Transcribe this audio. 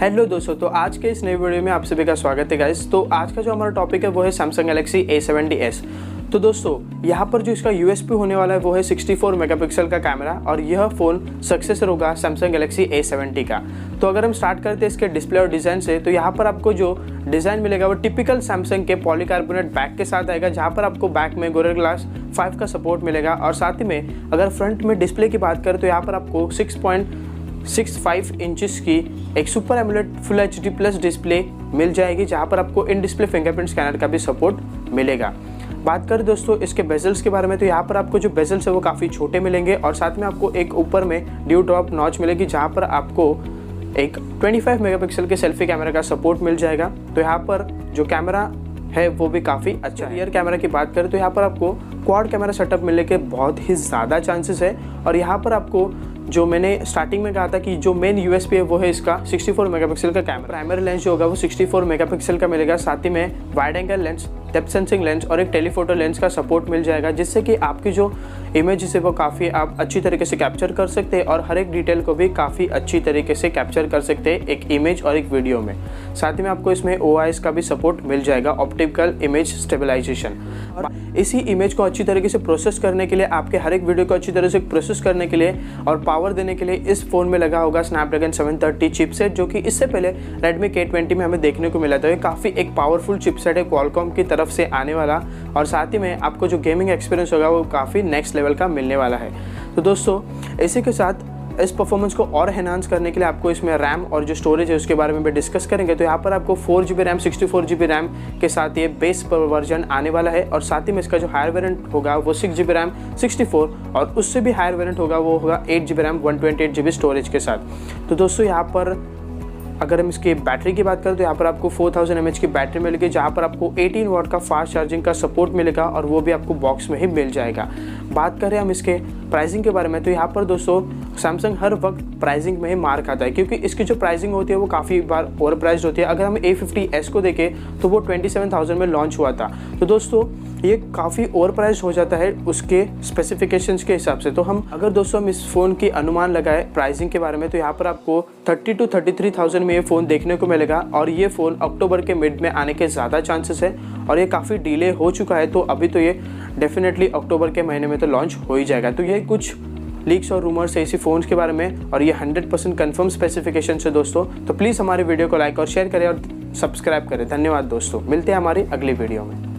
Hello दोस्तों, तो आज के इस नए वीडियो में आप सभी का स्वागत है गाइस। तो आज का जो हमारा टॉपिक है वो है सैमसंग गैलेक्सी A70S। तो दोस्तों यहाँ पर जो इसका यूएसपी होने वाला है वो है 64 मेगापिक्सल का कैमरा और यह फ़ोन सक्सेसर होगा सैमसंग गैलेक्सी A70 का। तो अगर हम स्टार्ट करते हैं इसके डिस्प्ले और डिज़ाइन से, तो यहाँ पर आपको जो डिज़ाइन मिलेगा वो टिपिकल सैमसंग के पॉलीकार्बोनेट बैक के साथ आएगा, जहाँ पर आपको बैक में गोरिल्ला ग्लास 5 का सपोर्ट मिलेगा। और साथ ही में अगर फ्रंट में डिस्प्ले की बात करें तो यहाँ पर आपको 6.65 इंचेस की एक super AMOLED full HD plus display मिल जाएगी, जहाँ पर आपको इन डिस्प्ले फिंगरप्रिंट स्कैनर का भी सपोर्ट मिलेगा। बात करें दोस्तों इसके बेजल्स के बारे में, तो यहाँ पर आपको जो बेजल्स है वो काफ़ी छोटे मिलेंगे और साथ में आपको एक ऊपर में ड्यू ड्रॉप नॉच मिलेगी, जहाँ पर आपको एक 25 मेगापिक्सल के सेल्फी कैमरा का सपोर्ट मिल जाएगा। तो यहाँ पर जो कैमरा है वो भी काफ़ी अच्छा है। रियर कैमरा की बात करें तो यहाँ पर आपको क्वाड कैमरा सेटअप मिलने के बहुत ही ज़्यादा चांसेस है। और यहाँ पर आपको जो मैंने स्टार्टिंग में कहा था कि जो मेन यूएसपी है वो है इसका 64 मेगापिक्सल का कैमरा। प्राइमरी लेंस जो होगा वो 64 मेगापिक्सल का मिलेगा, साथ ही में wide angle lens, depth sensing lens और एक टेलीफोटो लेंस का सपोर्ट मिल जाएगा, जिससे कि आपकी जो इमेज है वो काफ़ी आप अच्छी तरीके से कैप्चर कर सकते हैं और हर एक डिटेल को भी काफ़ी अच्छी तरीके से कैप्चर कर सकते हैं एक इमेज और एक वीडियो में। साथ ही में आपको इसमें OIS का भी सपोर्ट मिल जाएगा, ऑप्टिकल इमेज स्टेबलाइजेशन। और इसी इमेज को अच्छी तरीके से प्रोसेस करने के लिए, आपके हर एक वीडियो को अच्छी तरह से प्रोसेस करने के लिए और पावर देने के लिए इस फ़ोन में लगा होगा स्नैपड्रैगन 730 चिपसेट, जो कि इससे पहले रेडमी K20 में हमें देखने को मिला था। ये काफ़ी एक पावरफुल चिपसेट है क्वालकॉम की तरफ से आने वाला, और साथ ही में आपको जो गेमिंग एक्सपीरियंस होगा वो काफ़ी नेक्स्ट लेवल का मिलने वाला है। तो दोस्तों इसी के साथ इस परफॉर्मेंस को और एनहांस करने के लिए आपको इसमें रैम और जो स्टोरेज है उसके बारे में भी डिस्कस करेंगे। तो यहाँ पर आपको 4GB रैम 64GB रैम के साथ ये बेस वर्जन आने वाला है, और साथ ही में इसका जो हायर वेरिएंट होगा वो 6GB रैम 64 और उससे भी हायर वेरिएंट होगा वो होगा 8GB रैम 128GB स्टोरेज के साथ। तो दोस्तों यहाँ पर अगर हम इसकी बैटरी की बात करें तो यहाँ पर आपको 4000 mAh की बैटरी मिलेगी, जहाँ पर आपको 18 वाट का फास्ट चार्जिंग का सपोर्ट मिलेगा और वो भी आपको बॉक्स में ही मिल जाएगा। बात करें हम इसके प्राइसिंग के बारे में, तो यहाँ पर दोस्तों सैमसंग हर वक्त प्राइसिंग में ही मार खाता है, क्योंकि इसकी जो प्राइसिंग होती है वो काफ़ी बार ओवर प्राइस्ड होती है। अगर हम A50S को देखें तो वो 27,000 में लॉन्च हुआ था। तो दोस्तों ये काफ़ी ओवर प्राइस हो जाता है उसके स्पेसिफिकेशंस के हिसाब से। तो हम अगर दोस्तों हम इस फ़ोन की अनुमान लगाए प्राइसिंग के बारे में, तो यहाँ पर आपको 30 to 33,000 में ये फ़ोन देखने को मिलेगा, और ये फ़ोन अक्टूबर के मिड में आने के ज़्यादा चांसेस है, और ये काफ़ी डिले हो चुका है। तो अभी तो ये डेफिनेटली अक्टूबर के महीने में तो लॉन्च हो ही जाएगा। तो ये कुछ लीक्स और रूमर्स है इसी फ़ोन्स के बारे में, और ये 100% कन्फर्म स्पेसिफिकेशन है दोस्तों। तो प्लीज़ हमारे वीडियो को लाइक और शेयर करें और सब्सक्राइब करें। धन्यवाद दोस्तों, मिलते हैं हमारी अगली वीडियो में।